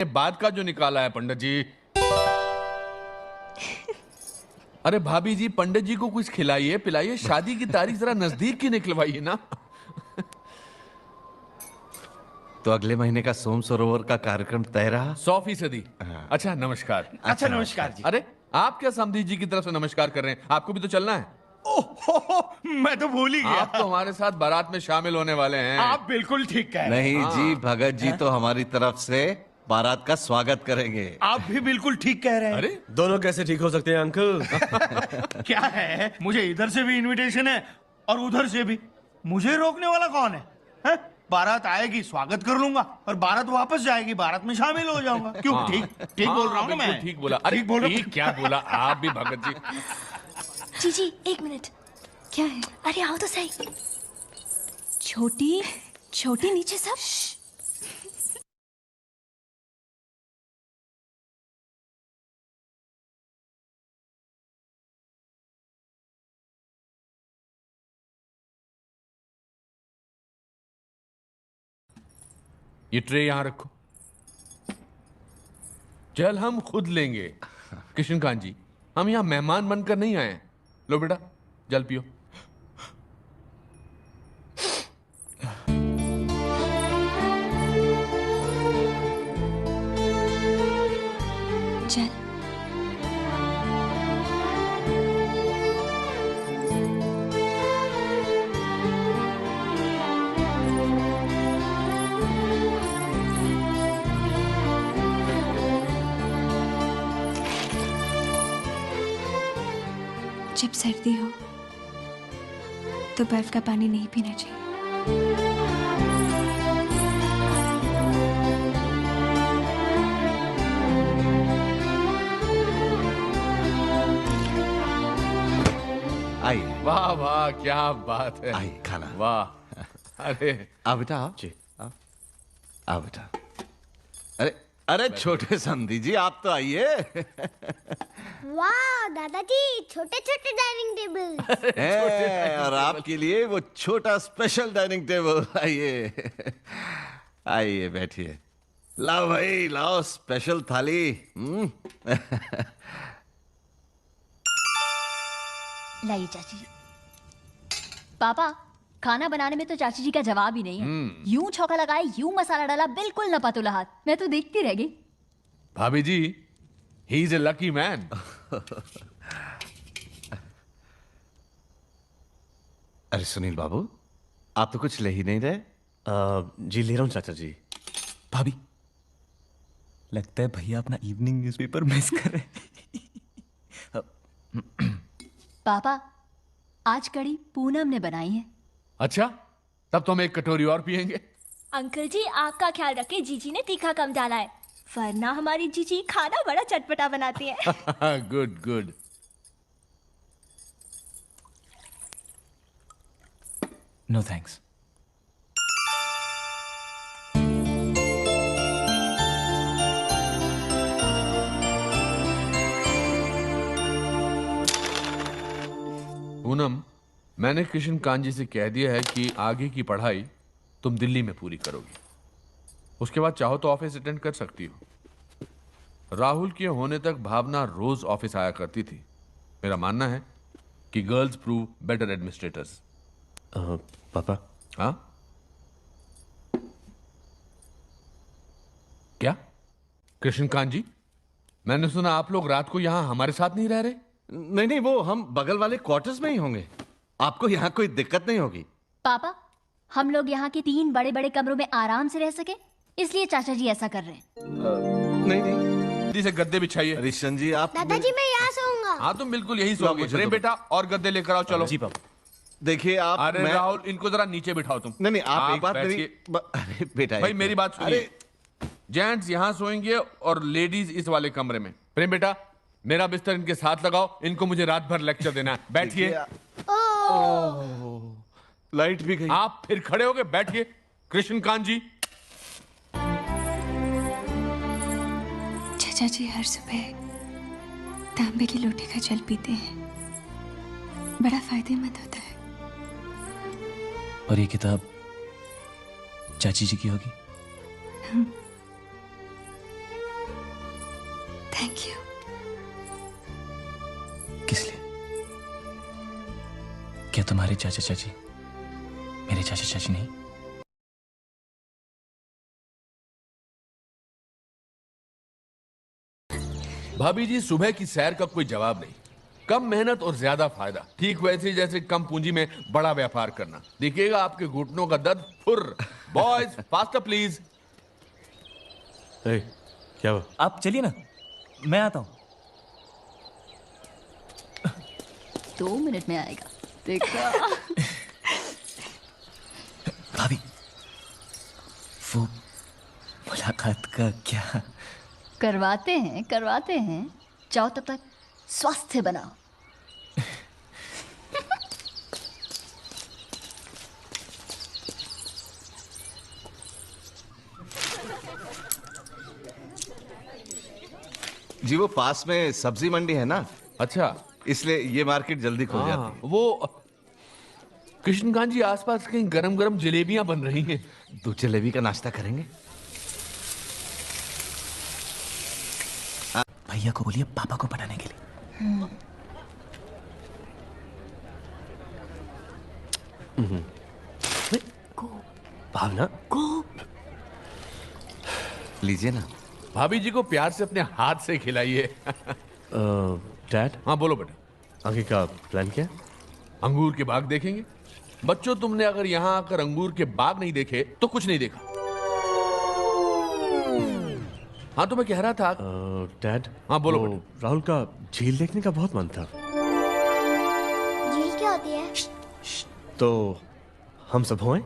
बाद का जो निकाला है पंडित जी। अरे भाभी जी, पंडित जी को कुछ खिलाइए पिलाइए, शादी की तारीख जरा नजदीक की निकलवाइए ना। तो अगले महीने का सोम सरोवर का कार्यक्रम तय रहा। 100%। अच्छा नमस्कार। अच्छा नमस्कार जी। अरे आप क्या समधी जी की तरफ से नमस्कार कर रहे हैं? आपको भी तो चलना है। मैं तो भूल ही गया। आप तो हमारे साथ बारात में शामिल होने वाले हैं। आप बिल्कुल ठीक कह रहे हैं। नहीं जी, भगत जी तो हमारी तरफ से बारात का स्वागत करेंगे। आप भी बिल्कुल ठीक कह रहे हैं। अरे दोनों कैसे ठीक हो सकते हैं अंकल? क्या है, मुझे इधर से भी इनविटेशन है और उधर से भी। मुझे रोकने वाला कौन है? हैं? बारात आएगी, स्वागत कर लूंगा, और बारात वापस जाएगी, बारात में शामिल हो जाऊंगा। क्यों? हाँ। ठीक ठीक बोल रहा हूँ ना बिल्कुल मैं? ठीक बोला। अरे ठीक बोल रहा हूँ। ठीक क्या बोला आप भी भगत जी। जीजी एक मिनट। क्या है? अरे आओ तो सही। छोटी छोटी नीचे सब। ये ट्रे यहां रखो, जल हम खुद लेंगे। किशनकांत जी, हम यहां मेहमान बनकर नहीं आए हैं। लो बेटा जल पियो। चल जब सर्दी हो तो बर्फ का पानी नहीं पीना चाहिए। आइए वाह वाह क्या बात है। आइए खाना। वाह। अरे आ बेटा आओ जी, आ बेटा। अरे अरे छोटे समधी जी, आप तो आइए। वाह दादाजी, छोटे छोटे डाइनिंग टेबल। है, और आपके लिए वो छोटा स्पेशल डाइनिंग टेबल। आइए आइए बैठिए। लाओ भाई लाओ, स्पेशल थाली। लाइए चाची जी। पापा, खाना बनाने में तो चाची जी का जवाब ही नहीं है। यूं छौका लगाए, यूं मसाला डाला, बिल्कुल न पतुला हाथ। मैं तो देखती रह गई। भाभी जी, he is a lucky man. अरे सुनील बाबू, आप तो कुछ ले ही नहीं रहे। जी ले रहा हूँ चाचा जी। भाभी, लगता है भैया अपना इवनिंग न्यूज़पेपर मिस कर रहे हैं। पापा, आज कड़ी पूनम ने बनाई है। अच्छा, तब तो हम एक कटोरी और पियेंगे। अंकल जी आपका ख्याल रखें, जीजी ने तीखा कम डाला है, वरना हमारी जीजी खाना बड़ा चटपटा बनाती है। Good good. No thanks. Poonam, मैंने किशनकांत जी से कह दिया है कि आगे की पढ़ाई तुम दिल्ली में पूरी करोगी। उसके बाद चाहो तो ऑफिस अटेंड कर सकती हो। राहुल के होने तक भावना रोज ऑफिस आया करती थी। मेरा मानना है कि गर्ल्स प्रूव बेटर एडमिनिस्ट्रेटर्स। पापा, हाँ क्या कृष्णकांत जी, मैंने सुना आप लोग रात को यहां हमारे साथ नहीं रह रहे। नहीं नहीं, वो हम बगल वाले क्वार्टर्स में ही होंगे। आपको यहाँ कोई दिक्कत नहीं होगी। पापा, हम लोग यहाँ के 3 बड़े बड़े कमरों में आराम से रह सके, इसलिए चाचा जी ऐसा कर रहे हैं। नहीं नहीं जल्दी से गद्दे बिछाइए। रिशन जी, आप दादाजी मैं यहाँ सोऊंगा। हाँ तुम बिल्कुल यही सोओगे। मुझे प्रेम तो- बेटा, और गद्दे लेकर आओ। चलो जी पापा। देखिए आप अरे राहुल, इनको जरा नीचे बिठाओ तुम। नहीं नहीं, आप एक बात बैठिए। मेरी अरे बेटा, भाई एक मेरी मिनट। बात सुनिए। जेंट्स यहाँ सोएंगे और लेडीज इस वाले कमरे में। प्रेम बेटा, मेरा बिस्तर इनके साथ लगाओ, इनको मुझे रात भर लेक्चर देना है। बैठिए। लाइट भी गई। आप फिर खड़े हो गए, बैठिए। कृष्णकांत जी, चाचा जी हर सुबह तांबे के लोटे का जल पीते हैं, बड़ा फायदेमंद होता है। और ये किताब चाची जी की होगी? Thank you. किस लिए? क्या तुम्हारे चाचा चाची मेरे चाचा चाची नहीं? भाभी जी, सुबह की सैर का कोई जवाब नहीं। कम मेहनत और ज्यादा फायदा, ठीक वैसे ही जैसे कम पूंजी में बड़ा व्यापार करना। देखिएगा आपके घुटनों का दर्द फुर्र। Boys faster please. ए, क्या हुआ? आप चलिए ना, मैं आता हूं। 2 मिनट में आएगा, देखा। भाभी, वो मुलाकात का क्या? करवाते हैं। जाओ तब तक स्वास्थ्य बनाओ। जी वो पास में सब्जी मंडी है ना, अच्छा, इसलिए ये मार्केट जल्दी खुल जाती हाँ, वो कृष्णकांत जी, आसपास कहीं गरम गरम जलेबियां बन रही हैं। है। तो जलेबी का नाश्ता करेंगे? भैया को बोलिए पापा को पढ़ाने के लिए। भावना, लीजिए ना। भाभी जी को प्यार से अपने हाथ से खिलाइए। डैड, हाँ बोलो बेटा। आगे का प्लान क्या? अंगूर के बाग देखेंगे। बच्चों, तुमने अगर यहाँ आकर अंगूर के बाग नहीं देखे तो कुछ नहीं देखा। हाँ तो मैं कह रहा था। डैड, हाँ, बोलो वो बेटा। राहुल का झील देखने का बहुत मन था। झील क्या होती है? तो हम सब होएं?